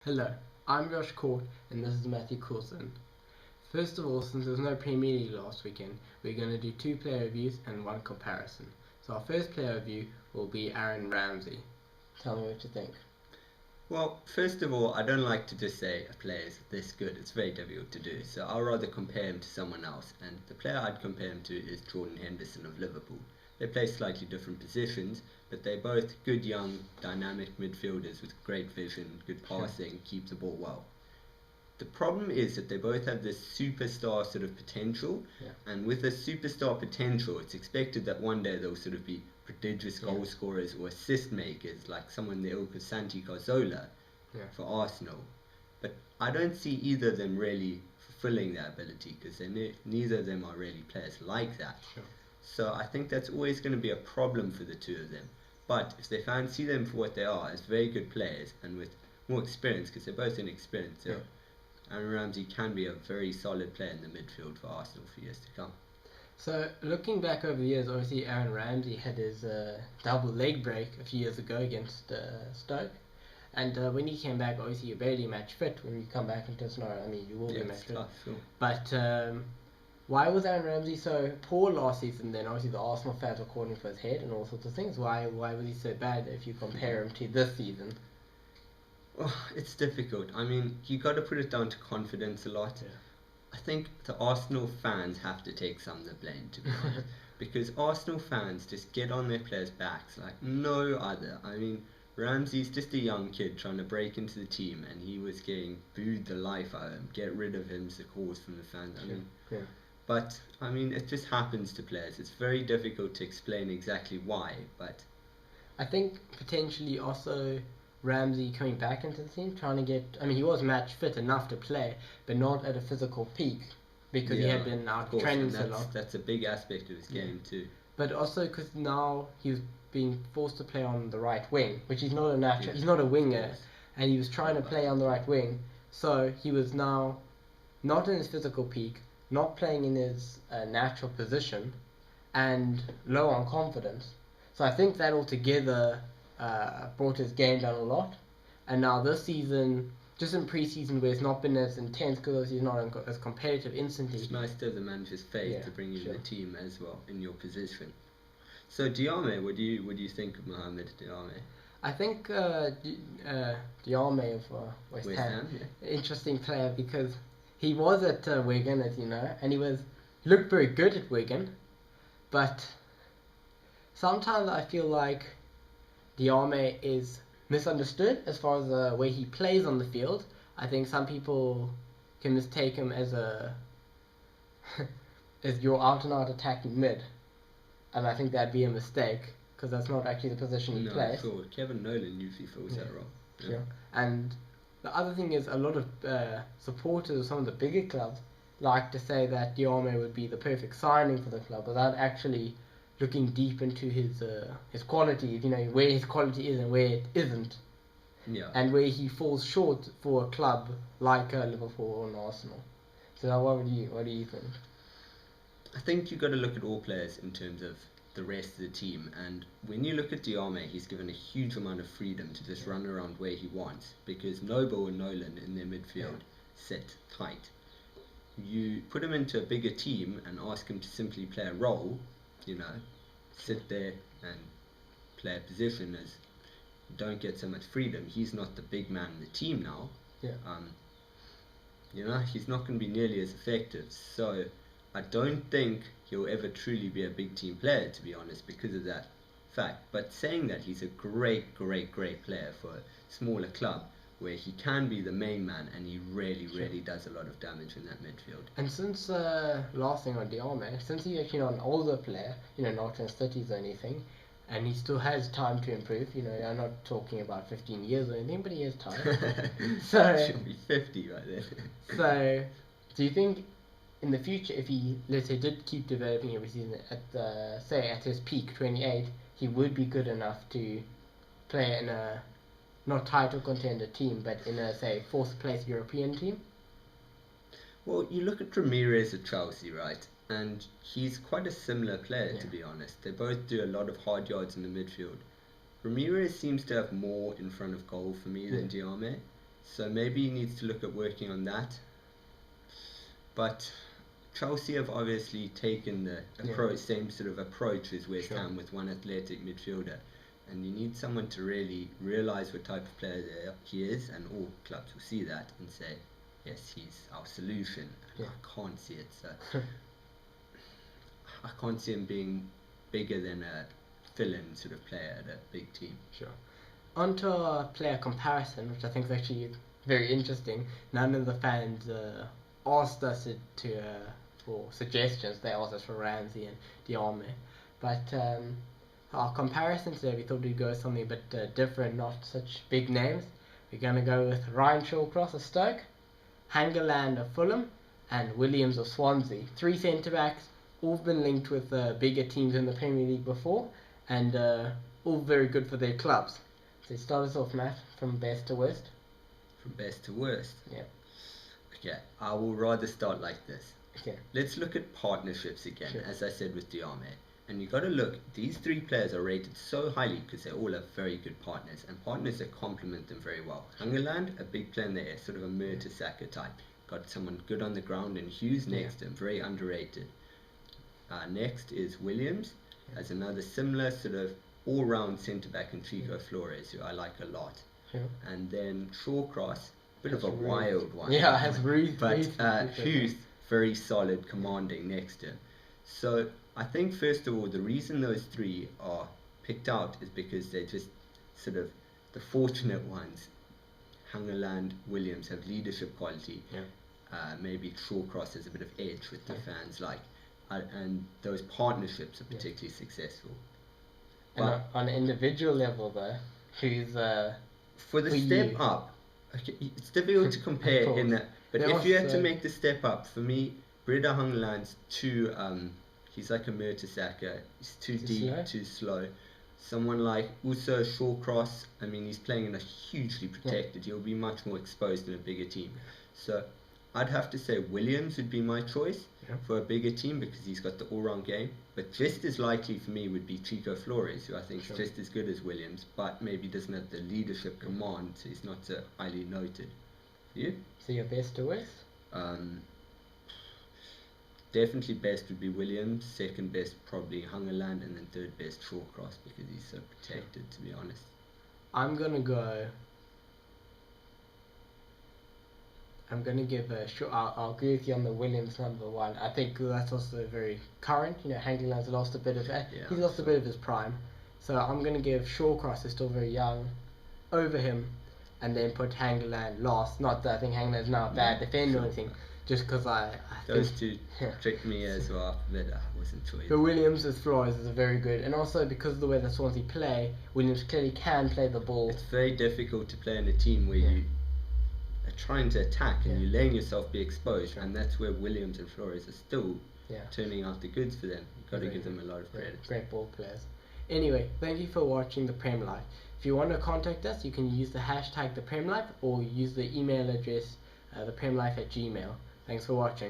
Hello, I'm Josh Court and this is Matthew Coulson. First of all, since there was no Premier League last weekend, we're going to do two player reviews and one comparison. So our first player review will be Aaron Ramsey. Tell me what you think. Well, first of all, I don't like to just say a player is this good. It's very difficult to do. So I'll rather compare him to someone else. And the player I'd compare him to is Jordan Henderson of Liverpool. They play slightly different positions, but they're both good, young, dynamic midfielders with great vision, good passing, keep the ball well. The problem is that they both have this superstar sort of potential, and with this superstar potential, it's expected that one day they'll sort of be prodigious goal scorers or assist makers, like someone in the ilk of Santi Cazorla for Arsenal. But I don't see either of them really fulfilling that ability because neither of them are really players like that. So I think that's always going to be a problem for the two of them. But if they fancy them for what they are, as very good players and with more experience, because they're both inexperienced, Aaron Ramsey can be a very solid player in the midfield for Arsenal for years to come. So looking back over the years, obviously Aaron Ramsey had his double leg break a few years ago against Stoke. And when he came back, obviously you're barely match fit when you come back into scenario. I mean, you will be match fit. Sure. But why was Aaron Ramsey so poor last season then? Obviously the Arsenal fans were calling for his head and all sorts of things. Why was he so bad if you compare him to this season? Well, it's difficult. I mean, you got to put it down to confidence a lot. I think the Arsenal fans have to take some of the blame, to be honest, because Arsenal fans just get on their players' backs like no other. I mean, Ramsey's just a young kid trying to break into the team, and he was getting booed the life out of him. Get rid of him, the calls from the fans. But I mean, it just happens to players. It's very difficult to explain exactly why. But I think potentially also Ramsey coming back into the team, trying to get. I mean, he was match fit enough to play, but not at a physical peak because he had been out training so long. That's a big aspect of his game too. But also because now he was being forced to play on the right wing, which he's not a natural. He's not a winger, and he was trying to play on the right wing. So he was now not in his physical peak, not playing in his natural position, and low on confidence. So I think that altogether brought his game down a lot. And now this season, just in pre-season where it's not been as intense because he's not as competitive instantly. It's nice to have the manager's faith to bring you in the team as well in your position. So Diame, what do you think of Mohamed Diame? I think Diame of West Ham, interesting player because he was at Wigan, as you know, and he looked very good at Wigan, but sometimes I feel like Diame is misunderstood as far as the way he plays on the field. I think some people can mistake him as as your out-and-out attacking mid, and I think that'd be a mistake because that's not actually the position he plays. Sure. Kevin Nolan usually fills that role. Sure. And the other thing is a lot of supporters of some of the bigger clubs like to say that Diame would be the perfect signing for the club without actually looking deep into his qualities, you know, where his quality is and where it isn't, and where he falls short for a club like Liverpool or Arsenal. So what do you think? I think you've got to look at all players in terms of the rest of the team, and when you look at Diame, he's given a huge amount of freedom to just run around where he wants because Noble and Nolan in their midfield sit tight. You put him into a bigger team and ask him to simply play a role, you know, sit there and play a position as don't get so much freedom. He's not the big man in the team now. You know, he's not going to be nearly as effective. So I don't think he'll ever truly be a big team player, to be honest, because of that fact. But saying that, he's a great player for a smaller club where he can be the main man and he really does a lot of damage in that midfield. And since, last thing on Diame, since he's actually not an older player, you know, not in his 30s or anything, and he still has time to improve, you know, I'm not talking about 15 years or anything, but he has time. So should be 50 right then. So, do you think in the future, if he, let's say, did keep developing every season at his peak, 28, he would be good enough to play in a not title contender team, but in a, say, fourth place European team? Well, you look at Ramirez at Chelsea, right? And he's quite a similar player, to be honest. They both do a lot of hard yards in the midfield. Ramirez seems to have more in front of goal for me than Diame. So maybe he needs to look at working on that. But Chelsea have obviously taken the same sort of approach as West Ham with one athletic midfielder. And you need someone to really realise what type of player he is, and all clubs will see that and say, yes, he's our solution. I can't see it. So I can't see him being bigger than a fill-in sort of player at a big team. Sure. On to a player comparison, which I think is actually very interesting. None of the fans asked us for suggestions. They asked us for Ramsey and Diame. But our comparison today, we thought we'd go something a bit different, not such big names. We're going to go with Ryan Shawcross of Stoke, Hangeland of Fulham, and Williams of Swansea. 3 centre-backs, all been linked with bigger teams in the Premier League before, and all very good for their clubs. So start us off, Matt, from best to worst. From best to worst? Yeah. Okay, I will rather start like this. Okay. Let's look at partnerships again, as I said with Diame. And you've got to look, these 3 players are rated so highly because they all have very good partners, and partners that complement them very well. Hangeland, a big player in the air, sort of a Mertesacker type. Got someone good on the ground, and Hughes next to him, very underrated. Next is Williams, as another similar sort of all-round centre-back in Chico Flores, who I like a lot. And then Shawcross, bit of a wild one. Yeah, has really. But Hughes, very solid, commanding next to him. So I think first of all, the reason those 3 are picked out is because they're just sort of the fortunate ones. Hangeland, Williams have leadership quality. Maybe Shawcross has a bit of edge with the fans like. And those partnerships are particularly successful. And on an individual level, though, who's for the step up? Okay, it's difficult to compare in that. But if you had to make the step up, for me, Breda Hangeland's too. He's like a Mertesacker. He's too deep, too slow. Someone like Uso Shawcross, I mean, he's playing in a hugely protected. He'll be much more exposed in a bigger team. So I'd have to say Williams would be my choice for a bigger team because he's got the all-round game. But just as likely for me would be Chico Flores, who I think is just as good as Williams, but maybe doesn't have the leadership command, so he's not so highly noted. You? So your best to worst? Definitely best would be Williams, second best probably Hangeland, and then third best Shawcross because he's so protected, to be honest. I'm going to give I'll agree with you on the Williams #1. I think that's also very current. You know, Hangeland's lost a bit of he's lost a bit of his prime. So I'm going to give Shawcross, who's still very young, over him, and then put Hangeland last. Not that I think Hangeland's now a bad defender or anything, just because I those 2 tricked me as well, but I wasn't sure. But Williams as Flores is very good, and also because of the way the Swansea play, Williams clearly can play the ball. It's very difficult to play in a team where you are trying to attack and you're letting yourself be exposed, and that's where Williams and Flores are still turning out the goods for them. You've got to give them a lot of credit. Great ball players. Anyway, thank you for watching The Prem Life. If you want to contact us, you can use the hashtag ThePremLife or use the email address ThePremLife@gmail.com. Thanks for watching.